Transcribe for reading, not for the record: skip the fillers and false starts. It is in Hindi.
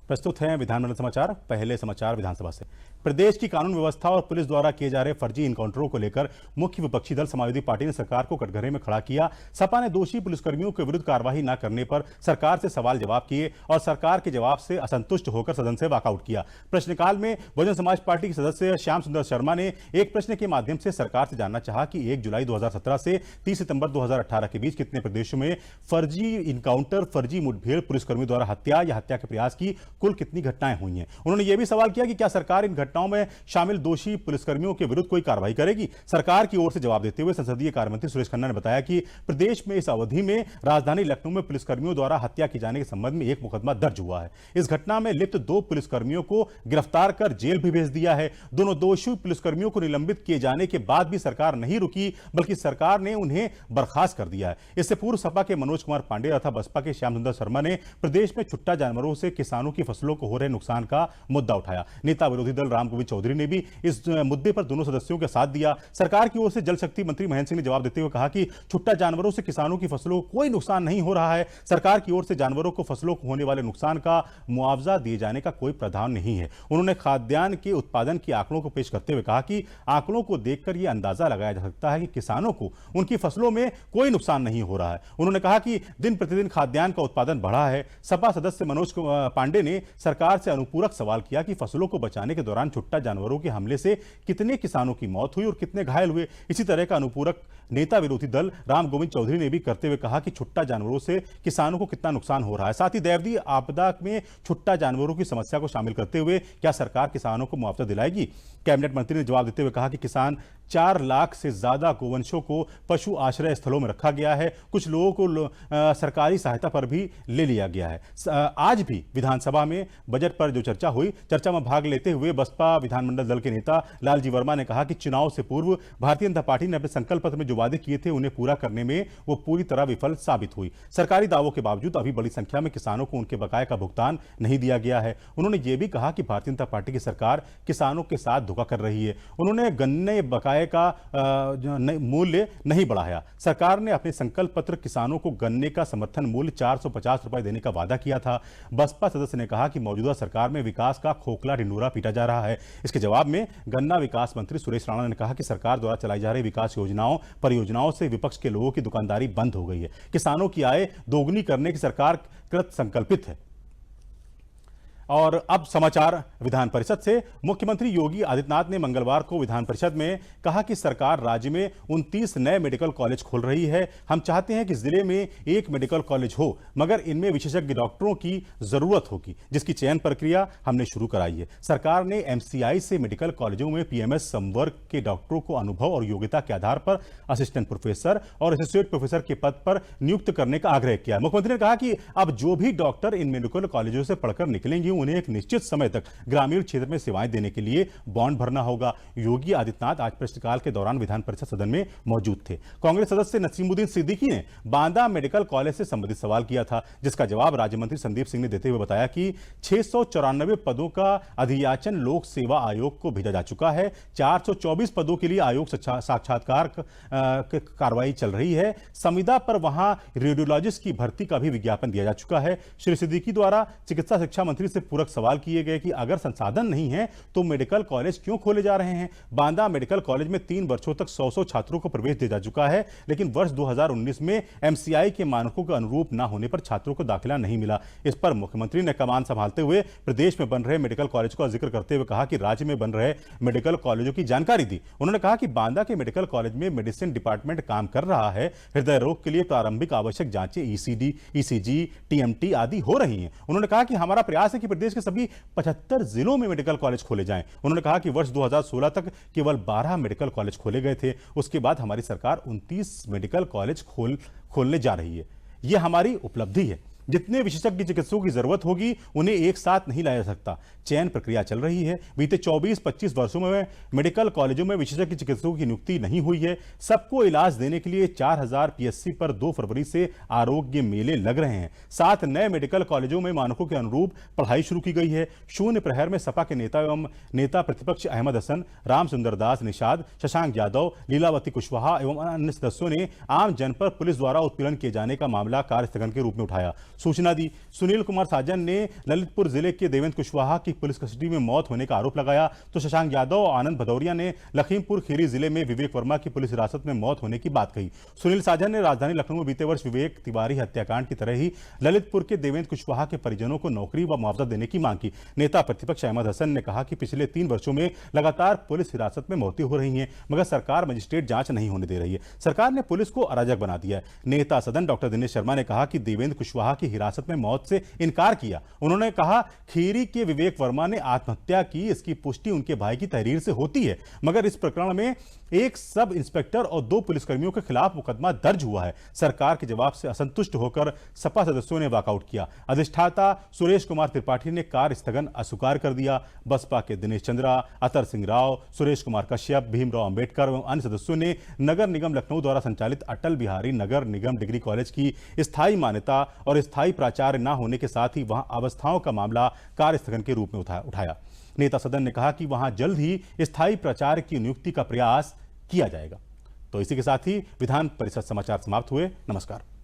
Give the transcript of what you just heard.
प्रस्तुत हैं विधानमंडल समाचार। पहले समाचार विधानसभा से। प्रदेश की कानून व्यवस्था और पुलिस द्वारा किए जा रहे फर्जी इनकाउंटरों को लेकर मुख्य विपक्षी दल समाजवादी पार्टी ने सरकार को कटघरे में खड़ा किया। सपा ने दोषी पुलिसकर्मियों के विरुद्ध कार्रवाई न करने पर सरकार से सवाल जवाब किए और सरकार के जवाब से असंतुष्ट होकर सदन से वॉकआउट किया। प्रश्नकाल में बहुजन समाज पार्टी के सदस्य श्याम सुंदर शर्मा ने एक प्रश्न के माध्यम से सरकार से जानना चाहा कि 1 जुलाई 2017 से 30 सितंबर 2018 के बीच कितने प्रदेशों में फर्जी इनकाउंटर, फर्जी मुठभेड़, पुलिसकर्मियों द्वारा हत्या या हत्या के प्रयास की कुल कितनी घटनाएं हुई हैं। उन्होंने यह भी सवाल किया कि क्या सरकार इन घटनाओं में शामिल दोषी पुलिसकर्मियों के विरुद्ध कोई कार्रवाई करेगी। सरकार की ओर से जवाब देते हुए संसदीय कार्य मंत्री सुरेश खन्ना ने बताया कि प्रदेश में इस अवधि में राजधानी लखनऊ में पुलिसकर्मियों द्वारा हत्या किए जाने के संबंध में एक मुकदमा दर्ज हुआ है। इस घटना में लिप्त 2 पुलिसकर्मियों को गिरफ्तार कर जेल भी भेज दिया है। दोनों दोषी पुलिसकर्मियों को निलंबित किए जाने के बाद भी सरकार नहीं रुकी, बल्कि सरकार ने उन्हें बर्खास्त कर दिया है। इससे पूर्व सपा के मनोज कुमार पांडे तथा बसपा के श्याम सुंदर शर्मा ने प्रदेश में छुट्टा जानवरों से किसानों की फसलों को हो रहे नुकसान का मुद्दा उठाया। नेता विरोधी दल राम गोविंद चौधरी ने भी इस मुद्दे पर दोनों सदस्यों का साथ दिया। सरकार की ओर से जल शक्ति मंत्री महेंद्र सिंह ने जवाब देते हुए कहा कि छुट्टा जानवरों से किसानों की फसलों को कोई नुकसान नहीं हो रहा है। सरकार की ओर से जानवरों को फसलों को होने वाले नुकसान का मुआवजा दिए जाने का कोई प्रावधान नहीं है। उन्होंने खाद्यान्न के उत्पादन के आंकड़ों को पेश करते हुए कहा कि आंकड़ों को देखकर यह अंदाजा लगाया जा सकता है कि किसानों को उनकी फसलों में कोई नुकसान नहीं हो रहा है। उन्होंने कहा कि दिन प्रतिदिन खाद्यान्न का उत्पादन बढ़ा है। सपा सदस्य मनोज पांडे ने सरकार से अनुपूरक सवाल किया कि फसलों को बचाने के दौरान छुट्टा जानवरों के हमले से कितने किसानों की मौत हुई और कितने घायल हुए। इसी तरह का अनुपूरक नेता विरोधी दल राम गोविंद चौधरी ने भी करते हुए कहा कि छुट्टा जानवरों से किसानों को कितना नुकसान हो रहा है। साथ ही दैवीय आपदा में छुट्टा जानवरों की समस्या को शामिल करते हुए क्या सरकार किसानों को मुआवजा दिलाएगी। कैबिनेट मंत्री ने जवाब देते हुए कहा कि किसान 4 लाख से ज्यादा गोवंशों को पशु आश्रय स्थलों में रखा गया है। कुछ लोगों को सरकारी सहायता पर भी ले लिया गया है। आज भी विधानसभा में बजट पर जो चर्चा हुई, चर्चा में भाग लेते हुए बसपा विधानमंडल दल के नेता लालजी वर्मा ने कहा कि चुनाव से पूर्व भारतीय जनता पार्टी ने अपने संकल्प पत्र में जो वादे किए थे उन्हें पूरा करने में वो पूरी तरह विफल साबित हुई। सरकारी दावों के बावजूद अभी बड़ी संख्या में किसानों को उनके बकाये का भुगतान नहीं दिया गया है। उन्होंने ये भी कहा कि भारतीय जनता पार्टी की सरकार किसानों के साथ धोखा कर रही है। उन्होंने गन्ने बकाये का मूल्य नहीं बढ़ाया। सरकार ने अपने संकल्प पत्र किसानों को गन्ने का समर्थन मूल्य 450 रुपए देने का वादा किया था। बसपा सदस्य ने कहा कि मौजूदा सरकार में विकास का खोखला ढिंढोरा पीटा जा रहा है। इसके जवाब में गन्ना विकास मंत्री सुरेश राणा ने कहा कि सरकार द्वारा चलाई जा रही विकास परियोजनाओं से विपक्ष के लोगों की दुकानदारी बंद हो गई है। किसानों की आय दोगुनी करने की सरकार कृत संकल्पित है। और अब समाचार विधान परिषद से। मुख्यमंत्री योगी आदित्यनाथ ने मंगलवार को विधान परिषद में कहा कि सरकार राज्य में 29 नए मेडिकल कॉलेज खोल रही है। हम चाहते हैं कि जिले में एक मेडिकल कॉलेज हो, मगर इनमें विशेषज्ञ डॉक्टरों की जरूरत होगी, जिसकी चयन प्रक्रिया हमने शुरू कराई है। सरकार ने एमसीआई से मेडिकल कॉलेजों में पीएमएस संवर्ग के डॉक्टरों को अनुभव और योग्यता के आधार पर असिस्टेंट प्रोफेसर और एसोसिएट प्रोफेसर के पद पर नियुक्त करने का आग्रह किया। मुख्यमंत्री ने कहा कि अब जो भी डॉक्टर इन मेडिकल कॉलेजों से पढ़कर निकलेंगे उन्हें एक निश्चित समय तक ग्रामीण क्षेत्र में सेवाएं देने के लिए बॉन्ड भरना होगा। योगी आदित्यनाथ आज प्रश्नकाल के दौरान विधान परिषद सदन में मौजूद थे। कांग्रेस सदस्य नसीमुद्दीन सिद्दीकी ने बांदा मेडिकल कॉलेज से संबंधित सवाल किया था, जिसका जवाब राज्य मंत्री संदीप सिंह ने देते हुए बताया कि 694 पदों का अधियाचन लोक सेवा आयोग को भेजा जा चुका है। 424 पदों के लिए आयोग साक्षात्कार कार्रवाई चल रही है। संविदा पर वहां रेडियोलॉजिस्ट की भर्ती का भी विज्ञापन दिया जा चुका है। श्री सिद्दीकी द्वारा चिकित्सा शिक्षा मंत्री से पूरक सवाल किए गए कि अगर संसाधन नहीं है तो मेडिकल कॉलेज क्यों खोले जा रहे हैं। बांदा मेडिकल कॉलेज में 3 वर्षों तक 100 छात्रों को प्रवेश दिया जा चुका है, लेकिन वर्ष 2019 में एमसीआई के मानकों के अनुरूप न होने पर छात्रों को दाखिला नहीं मिला। इस पर मुख्यमंत्री ने कमान संभालते हुए प्रदेश में बन रहे मेडिकल कॉलेज का जिक्र करते हुए कहा कि राज्य में बन रहे मेडिकल कॉलेजों की जानकारी दी। उन्होंने कहा कि बांदा के मेडिकल कॉलेज में मेडिसिन डिपार्टमेंट काम कर रहा है। हृदय रोग के लिए प्रारंभिक आवश्यक जांचें ईसीडी, ईसीजी, टीएमटी आदि हो रही हैं। उन्होंने कहा कि हमारा प्रयास है कि प्रदेश के सभी 75 जिलों में मेडिकल कॉलेज खोले जाएं। उन्होंने कहा कि वर्ष 2016 तक केवल 12 मेडिकल कॉलेज खोले गए थे। उसके बाद हमारी सरकार 29 मेडिकल कॉलेज खोलने जा रही है। यह हमारी उपलब्धि है। जितने विशेषज्ञ चिकित्सकों की जरूरत होगी उन्हें एक साथ नहीं लाया जा सकता। चयन प्रक्रिया चल रही है। बीते 24-25 वर्षों में मेडिकल कॉलेजों में विशेषज्ञ चिकित्सकों की नियुक्ति नहीं हुई है। सबको इलाज देने के लिए 4000 पीएससी पर 2 फरवरी से आरोग्य मेले लग रहे हैं। 7 नए मेडिकल कॉलेजों में मानकों के अनुरूप पढ़ाई शुरू की गई है। शून्य प्रहर में सपा के नेता एवं नेता प्रतिपक्ष अहमद हसन, राम सुंदर दास निषाद, शशांक यादव, लीलावती कुशवाहा एवं अन्य सदस्यों ने आम जन पर पुलिस द्वारा उत्पीड़न किए जाने का मामला कार्य स्थगन के रूप में उठाया। सूचना दी। सुनील कुमार साजन ने ललितपुर जिले के देवेंद्र कुशवाहा की पुलिस कस्टडी में मौत होने का आरोप लगाया, तो शशांक यादव और आनंद भदौरिया ने लखीमपुर खीरी जिले में विवेक वर्मा की पुलिस हिरासत में मौत होने की बात कही। सुनील साजन ने राजधानी लखनऊ में बीते वर्ष विवेक तिवारी हत्याकांड की तरह ही ललितपुर के देवेंद्र कुशवाहा के परिजनों को नौकरी व मुआवजा देने की मांग की। नेता प्रतिपक्ष अहमद हसन ने कहा कि पिछले 3 वर्षों में लगातार पुलिस हिरासत में मौतें हो रही हैं, मगर सरकार मजिस्ट्रेट जांच नहीं होने दे रही है। सरकार ने पुलिस को अराजक बना दिया है। नेता सदन डॉक्टर दिनेश शर्मा ने कहा कि देवेंद्र कुशवाहा की हिरासत में मौत से इनकार किया। उन्होंने कहा, खीरी के विवेक वर्मा ने आत्महत्या की, इसकी पुष्टि उनके भाई की तहरीर से होती है, मगर इस प्रकरण में एक सब इंस्पेक्टर और 2 पुलिसकर्मियों के खिलाफ मुकदमा दर्ज हुआ है। सरकार के जवाब से असंतुष्ट होकर सपा सदस्यों ने वॉकआउट किया। अधिष्ठाता सुरेश कुमार त्रिपाठी ने कार्य स्थगन अस्वीकार कर दिया। बसपा के दिनेश चंद्रा, अतर सिंह राव, सुरेश कुमार कश्यप, भीमराव अंबेडकर एवं अन्य सदस्यों ने नगर निगम लखनऊ द्वारा संचालित अटल बिहारी नगर निगम डिग्री कॉलेज की स्थायी मान्यता और स्थायी प्राचार्य न होने के साथ ही वहां अवस्थाओं का मामला कार्य स्थगन के रूप में उठाया। नेता सदन ने कहा कि वहां जल्द ही स्थायी प्राचार्य की नियुक्ति का प्रयास किया जाएगा। तो इसी के साथ ही विधान परिषद समाचार समाप्त हुए। नमस्कार।